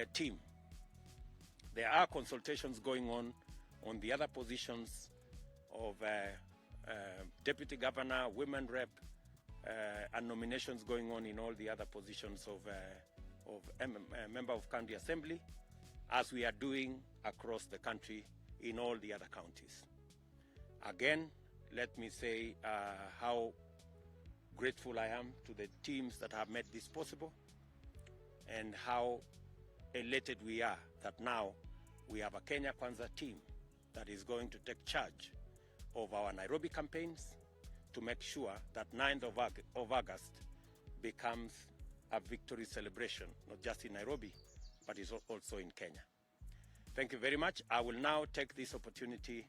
team. There are consultations going on the other positions of deputy governor, women rep, and nominations going on in all the other positions of member of county assembly, as we are doing across the country in all the other counties. Again, let me say how grateful I am to the teams that have made this possible, and how elated we are that now we have a Kenya Kwanza team that is going to take charge of our Nairobi campaigns to make sure that 9th of August becomes a victory celebration, not just in Nairobi, but is also in Kenya. Thank you very much. I will now take this opportunity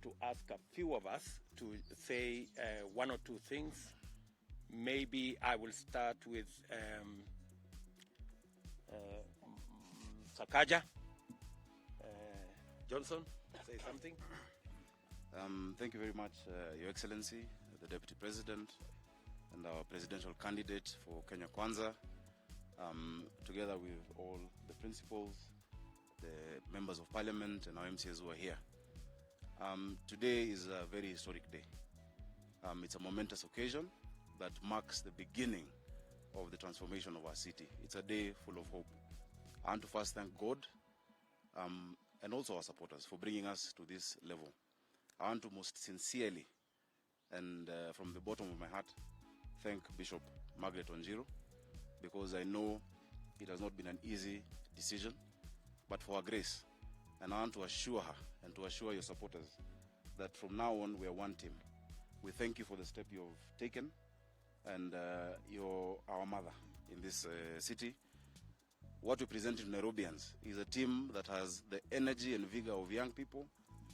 to ask a few of us to say one or two things. Maybe I will start with Sakaja. Johnson, say something. Thank you very much, Your Excellency, the Deputy President, and our presidential candidate for Kenya Kwanza, together with all the principals, the members of parliament, and our MCAs who are here. Today is a very historic day. It's a momentous occasion that marks the beginning of the transformation of our city. It's a day full of hope. I want to first thank God and also our supporters for bringing us to this level. I want to most sincerely and from the bottom of my heart thank Bishop Margaret Wanjiru, because I know it has not been an easy decision, but for her grace. And I want to assure her and to assure your supporters that from now on we are one team. We thank you for the step you've taken, and you're our mother in this city. What we present to Nairobians is a team that has the energy and vigor of young people,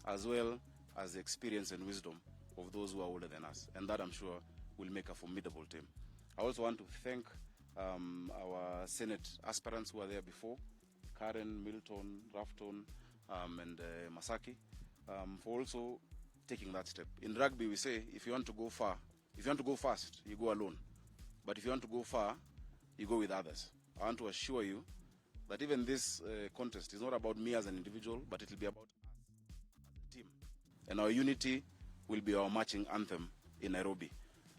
as well as the experience and wisdom of those who are older than us. And that, I'm sure, will make a formidable team. I also want to thank our Senate aspirants who are there before, Karen, Milton, Rafton, and Masaki, for also taking that step. In rugby, we say, if you want to go far, if you want to go fast, you go alone. But if you want to go far, you go with others. I want to assure you that even this contest is not about me as an individual, but it will be about us as a team. And our unity will be our marching anthem in Nairobi.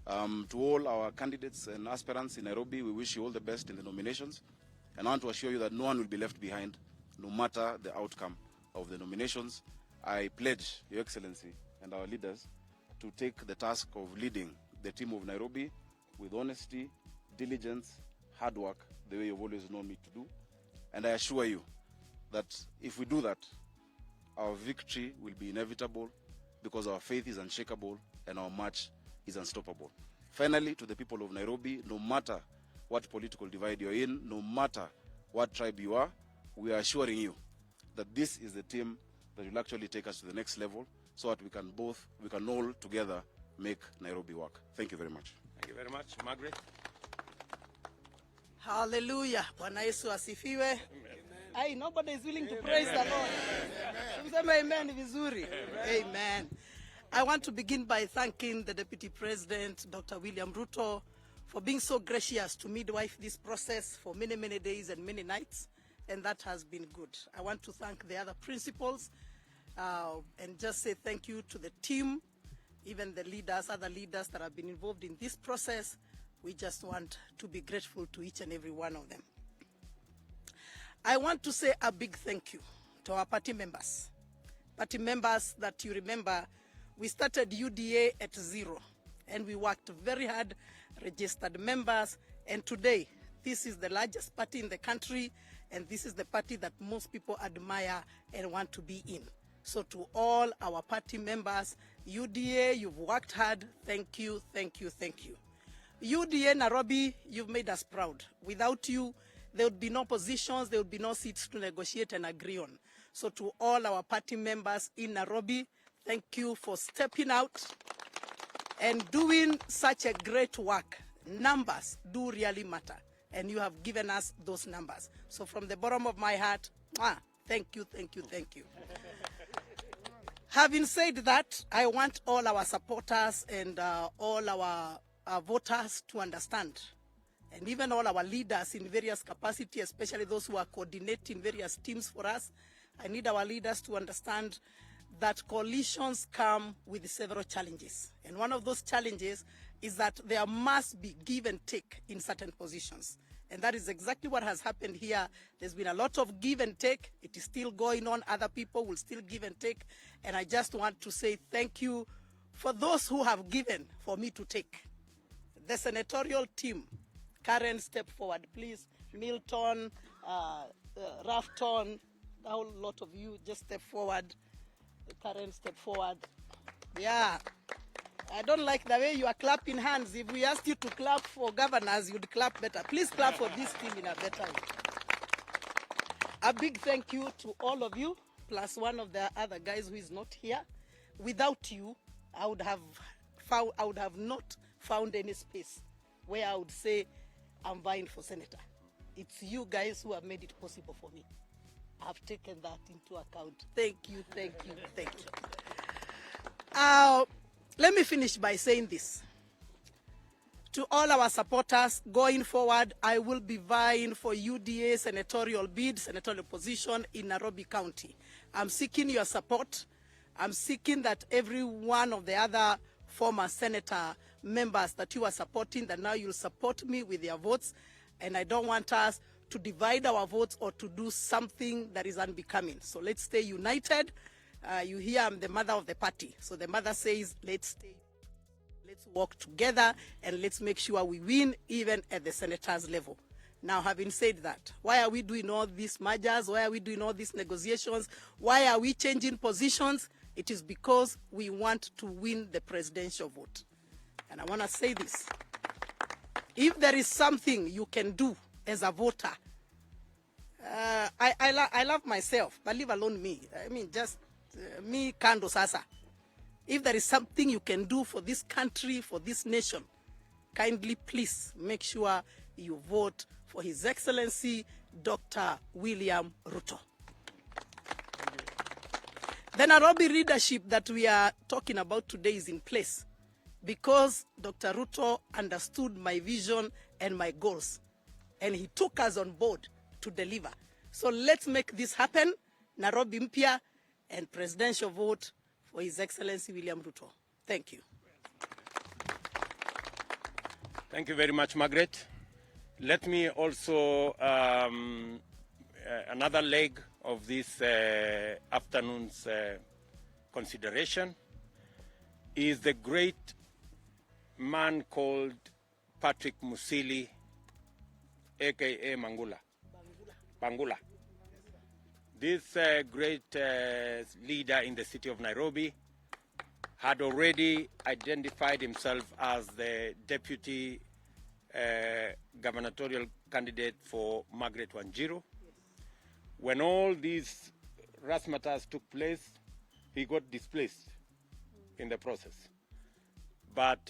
To all our candidates and aspirants in Nairobi, we wish you all the best in the nominations. And I want to assure you that no one will be left behind, no matter the outcome of the nominations. I pledge, Your Excellency, and our leaders to take the task of leading the team of Nairobi with honesty, diligence, hard work, the way you've always known me to do. And I assure you that if we do that, our victory will be inevitable, because our faith is unshakable and our march is unstoppable. Finally, to the people of Nairobi, no matter what political divide you're in, no matter what tribe you are, we are assuring you that this is the team that will actually take us to the next level, so that we can all together make Nairobi work. Thank you very much. Thank you very much. Margaret. Hallelujah. Bwana Yesu asifiwe. Aye, nobody is willing to praise the Lord. Amen. Amen. I want to begin by thanking the Deputy President, Dr. William Ruto, for being so gracious to midwife this process for many, many days and many nights, and that has been good. I want to thank the other principals and just say thank you to the team, even the leaders, other leaders that have been involved in this process. We just want to be grateful to each and every one of them. I want to say a big thank you to our party members. Party members that you remember, we started UDA at 0, and we worked very hard, registered members, and today this is the largest party in the country, and this is the party that most people admire and want to be in. So to all our party members, UDA, you've worked hard. Thank you, thank you, thank you. UDA Nairobi, you've made us proud. Without you, there would be no positions, there would be no seats to negotiate and agree on. So to all our party members in Nairobi, thank you for stepping out and doing such a great work. Numbers do really matter, and you have given us those numbers. So from the bottom of my heart, thank you, thank you, thank you. Having said that, I want all our supporters and all our voters to understand and even all our leaders in various capacity, especially those who are coordinating various teams for us. I need our leaders to understand that coalitions come with several challenges. And one of those challenges is that there must be give and take in certain positions. And that is exactly what has happened here. There's been a lot of give and take. It is still going on. Other people will still give and take. And I just want to say thank you for those who have given for me to take. The senatorial team, Karen, step forward, please. Milton, Rafton, a whole lot of you, just step forward. Karen, step forward. Yeah. I don't like the way you are clapping hands. If we asked you to clap for governors, you'd clap better. Please clap for this team in a better way. A big thank you to all of you, plus one of the other guys who is not here. Without you, I would have not found any space where I would say I'm vying for senator. It's you guys who have made it possible for me. I've taken that into account. Thank you, thank you, thank you. Let me finish by saying this. To all our supporters, going forward, I will be vying for UDA senatorial bid, senatorial position in Nairobi County. I'm seeking your support. I'm seeking that every one of the other former senator members that you are supporting, that now you'll support me with your votes. And I don't want us to divide our votes or to do something that is unbecoming. So let's stay united. You hear I'm the mother of the party. So the mother says, let's work together and let's make sure we win even at the senators level. Now, having said that, why are we doing all these mergers? Why are we doing all these negotiations? Why are we changing positions? It is because we want to win the presidential vote. And I want to say this. If there is something you can do as a voter, I love myself, but leave alone me. I mean, just me kando sasa. If there is something you can do for this country, for this nation, kindly please make sure you vote for His Excellency Dr. William Ruto. The Nairobi leadership that we are talking about today is in place because Dr. Ruto understood my vision and my goals, and he took us on board to deliver. So let's make this happen. Nairobi mpya and presidential vote for His Excellency William Ruto. Thank you. Thank you very much, Margaret. Let me also, another leg of this afternoon's consideration is the great man called Patrick Musili, aka Bangula. This great leader in the city of Nairobi had already identified himself as the deputy gubernatorial candidate for Margaret Wanjiru. When all these razzmatazz took place, he got displaced in the process. But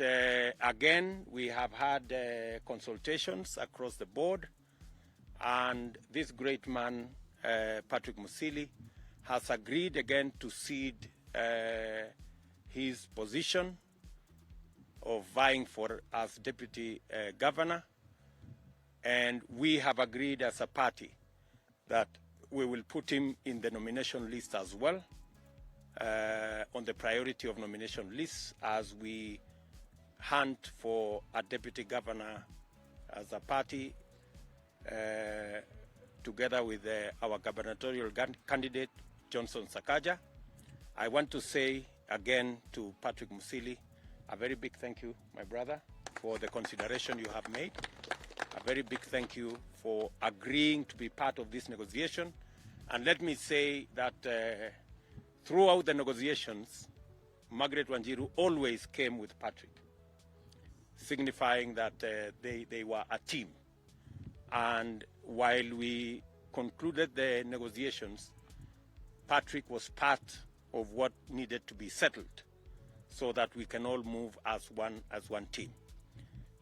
again, we have had consultations across the board, and this great man, Patrick Musili, has agreed again to cede his position of vying for as deputy governor, and we have agreed as a party that we will put him in the nomination list as well, on the priority of nomination lists as we hunt for a deputy governor as a party, together with our gubernatorial candidate, Johnson Sakaja. I want to say again to Patrick Musili, a very big thank you, my brother, for the consideration you have made. A very big thank you for agreeing to be part of this negotiation. And let me say that throughout the negotiations, Margaret Wanjiru always came with Patrick, signifying that they were a team. And while we concluded the negotiations, Patrick was part of what needed to be settled so that we can all move as one team.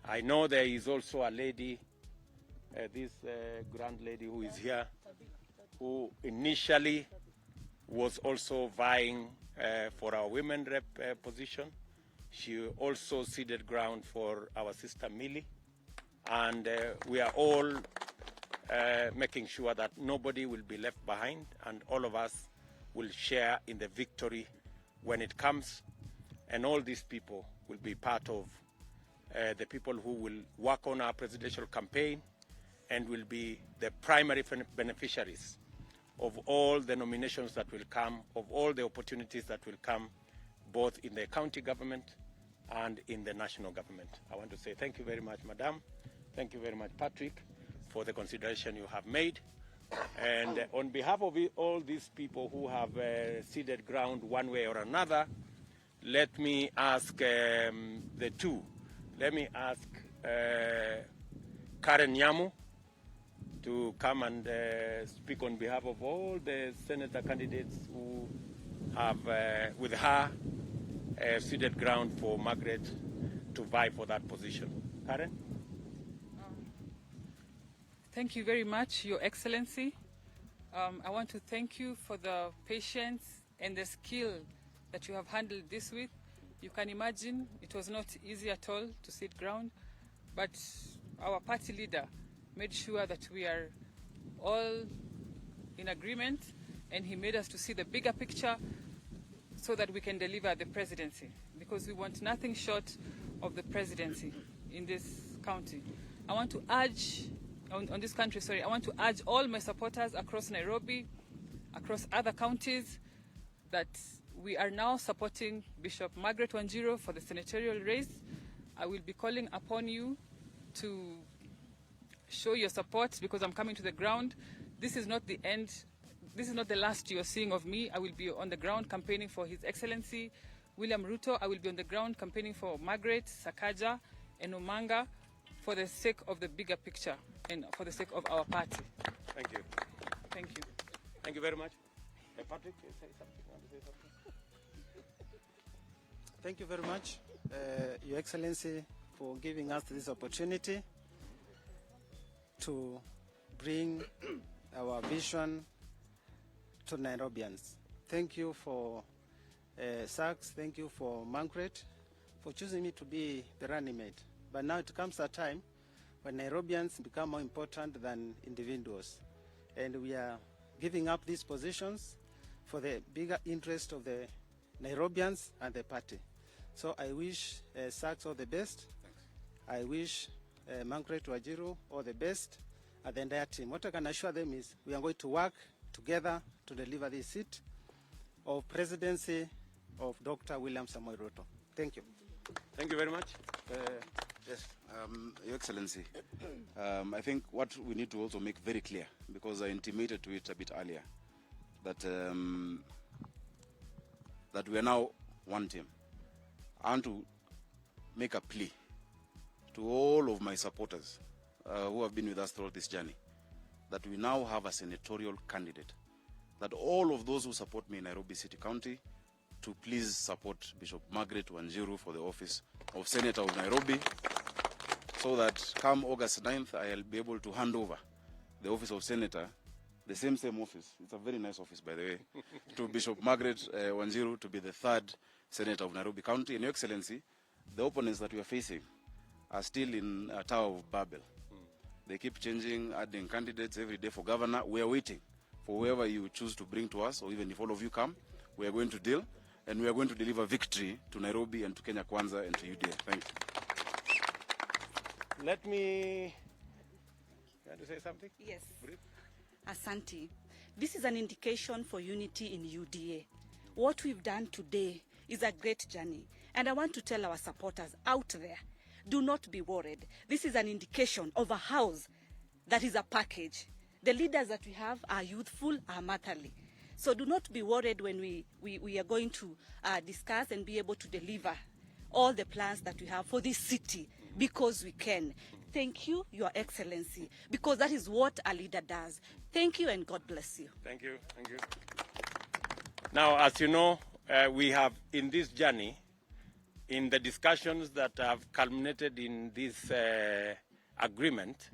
I know there is also a lady, this grand lady who is here, who initially was also vying for our women rep position. She also ceded ground for our sister Millie and we are all making sure that nobody will be left behind, and all of us will share in the victory when it comes, and all these people will be part of the people who will work on our presidential campaign and will be the primary beneficiaries of all the nominations that will come, of all the opportunities that will come, both in the county government and in the national government. I want to say thank you very much, Madam. Thank you very much, Patrick, for the consideration you have made. And on behalf of all these people who have ceded ground one way or another, let me ask the two. Let me ask Karen Nyamu to come and speak on behalf of all the senator candidates who have, with her, ceded ground for Margaret to vie for that position. Karen? Thank you very much, Your Excellency. I want to thank you for the patience and the skill that you have handled this with. You can imagine it was not easy at all to cede ground, but our party leader made sure that we are all in agreement, and he made us to see the bigger picture so that we can deliver the presidency, because we want nothing short of the presidency in this county. I want to urge, on this country, sorry, I want to urge all my supporters across Nairobi, across other counties, that we are now supporting Bishop Margaret Wanjiru for the senatorial race. I will be calling upon you to show your support, because I'm coming to the ground. This is not the end. This is not the last you're seeing of me. I will be on the ground campaigning for His Excellency William Ruto. I will be on the ground campaigning for Margaret, Sakaja, and Omanga, for the sake of the bigger picture and for the sake of our party. Thank you. Thank you. Thank you very much. Patrick, say something. Want to say something? Thank you very much, Your Excellency, for giving us this opportunity to bring our vision to Nairobians. Thank you for Saks, thank you for Margaret for choosing me to be the running mate. But now it comes a time when Nairobians become more important than individuals. And we are giving up these positions for the bigger interest of the Nairobians and the party. So I wish Saks all the best. Thanks. I wish Margaret Wanjiru all the best, and the entire team. What I can assure them is we are going to work together to deliver this seat of presidency of Dr. William Samoei Ruto. Thank you. Thank you very much. Yes, Your Excellency, I think what we need to also make very clear, because I intimated to it a bit earlier, that that we are now one team. I want to make a plea to all of my supporters who have been with us throughout this journey, that we now have a senatorial candidate, that all of those who support me in Nairobi City County to please support Bishop Margaret Wanjiru for the office of Senator of Nairobi, so that come August 9th, I'll be able to hand over the office of Senator, the same office, it's a very nice office by the way, to Bishop Margaret Wanjiru to be the third Senator of Nairobi County. And Your Excellency, the opponents that we are facing are still in a Tower of Babel. They keep changing, adding candidates every day for governor. We are waiting for whoever you choose to bring to us, or even if all of you come, we are going to deal, and we are going to deliver victory to Nairobi and to Kenya Kwanza and to UDA. Thank you. Let me... You want to say something? Yes. Brief? Asante. This is an indication for unity in UDA. What we've done today is a great journey. And I want to tell our supporters out there, do not be worried. This is an indication of a house that is a package. The leaders that we have are youthful, are motherly. So do not be worried when we are going to discuss and be able to deliver all the plans that we have for this city, because we can. Thank you, Your Excellency, because that is what a leader does. Thank you, and God bless you. Thank you. Thank you. Now, as you know, we have in this journey, in the discussions that have culminated in this agreement,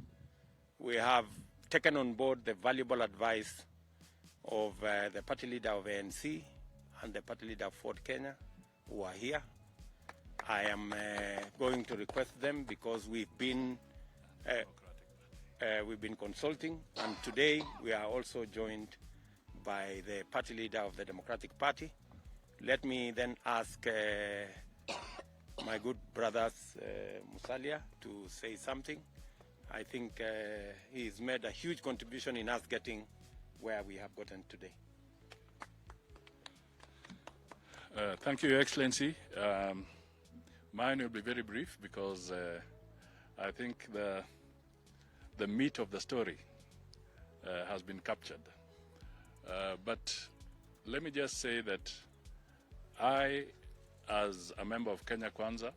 we have taken on board the valuable advice of the party leader of ANC and the party leader of Ford Kenya, who are here. I am going to request them, because we've been We've been consulting, and today we are also joined by the party leader of the Democratic Party. Let me then ask my good brothers Musalia to say something. I think he's made a huge contribution in us getting where we have gotten today. Thank you, Your Excellency. Mine will be very brief because I think the meat of the story has been captured. But let me just say that I, as a member of Kenya Kwanza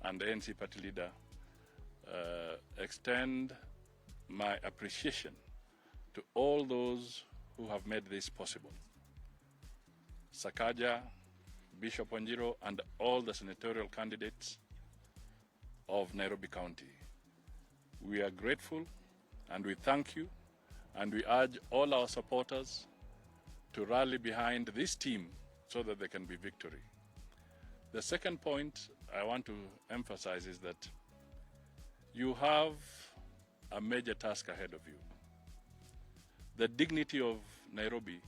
and the ANC party leader, extend my appreciation to all those who have made this possible. Sakaja, Bishop Wanjiru, and all the senatorial candidates of Nairobi County. We are grateful and we thank you, and we urge all our supporters to rally behind this team so that there can be victory. The second point I want to emphasize is that you have a major task ahead of you. The dignity of Nairobi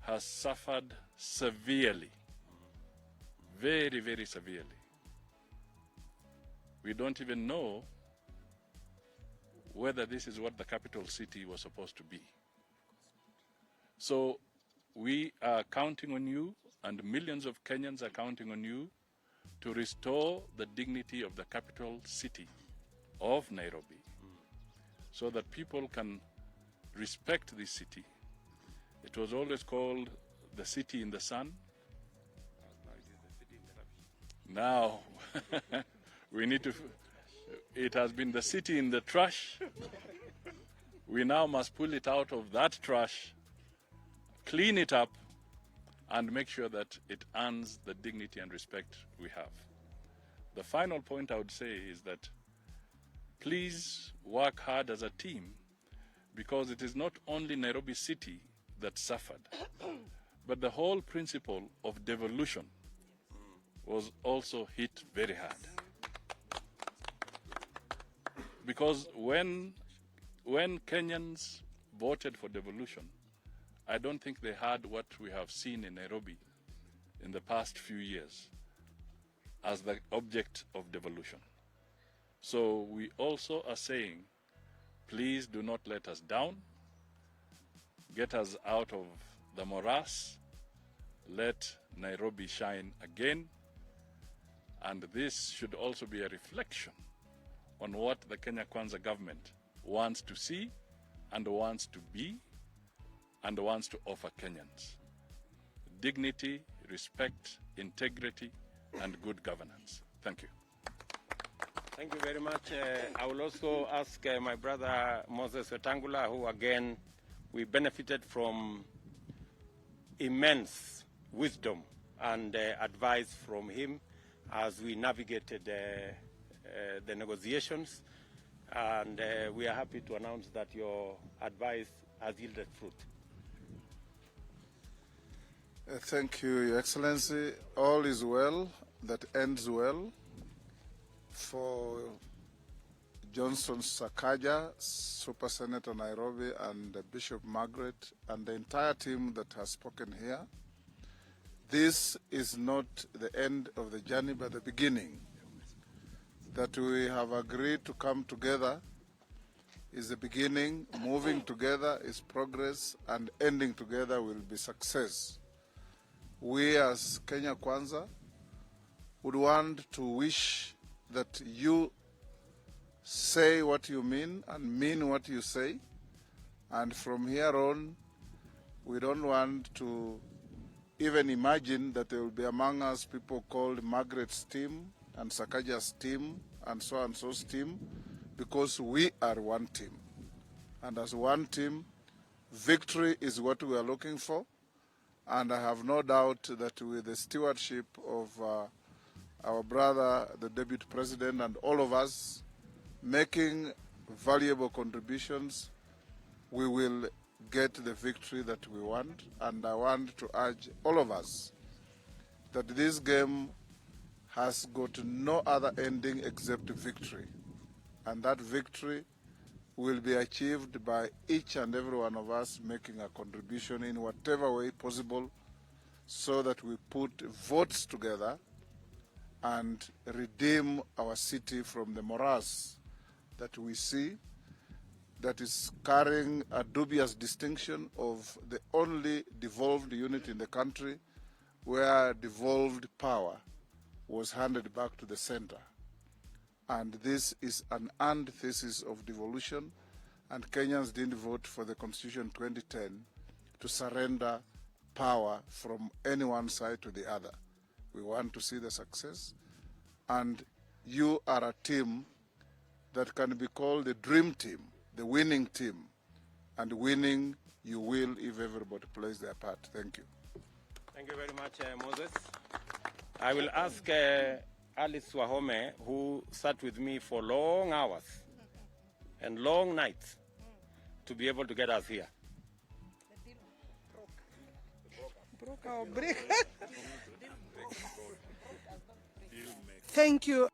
has suffered severely, very, very severely. We don't even know whether this is what the capital city was supposed to be. So we are counting on you, and millions of Kenyans are counting on you to restore the dignity of the capital city of Nairobi, so that people can respect this city. It was always called the city in the sun. Now, we need to, it has been the city in the trash. We now must pull it out of that trash, clean it up, and make sure that it earns the dignity and respect we have. The final point I would say is that please work hard as a team, because it is not only Nairobi City that suffered, but the whole principle of devolution was also hit very hard. Because when Kenyans voted for devolution, I don't think they had what we have seen in Nairobi in the past few years as the object of devolution. So we also are saying, please do not let us down. Get us out of the morass. Let Nairobi shine again. And this should also be a reflection on what the Kenya Kwanza government wants to see and wants to be and wants to offer Kenyans. Dignity, respect, integrity, and good governance. Thank you. Thank you very much. I will also ask my brother Moses Wetangula, who again, we benefited from immense wisdom and advice from him as we navigated the negotiations. And we are happy to announce that your advice has yielded fruit. Thank you, Your Excellency. All is well that ends well. For Johnson Sakaja, Super Senator Nairobi, and Bishop Margaret, and the entire team that has spoken here, this is not the end of the journey, but the beginning. That we have agreed to come together is the beginning. Moving together is progress, and ending together will be success. We as Kenya Kwanza would want to wish that you say what you mean and mean what you say. And from here on, we don't want to even imagine that there will be among us people called Margaret's team and Sakaja's team and so and so's team, because we are one team. And as one team, victory is what we are looking for. And I have no doubt that with the stewardship of our brother, the Deputy President, and all of us making valuable contributions, we will get the victory that we want. And I want to urge all of us that this game has got no other ending except victory. and that victory will be achieved by each and every one of us making a contribution in whatever way possible, so that we put votes together and redeem our city from the morass that we see, that is carrying a dubious distinction of the only devolved unit in the country where devolved power was handed back to the center. And this is an antithesis of devolution, and Kenyans didn't vote for the Constitution 2010 to surrender power from any one side to the other. We want to see the success, and you are a team that can be called the dream team, the winning team, and winning you will if everybody plays their part. Thank you. Thank you very much, Moses. I will ask Alice Wahome, who sat with me for long hours and long nights to be able to get us here. Thank you.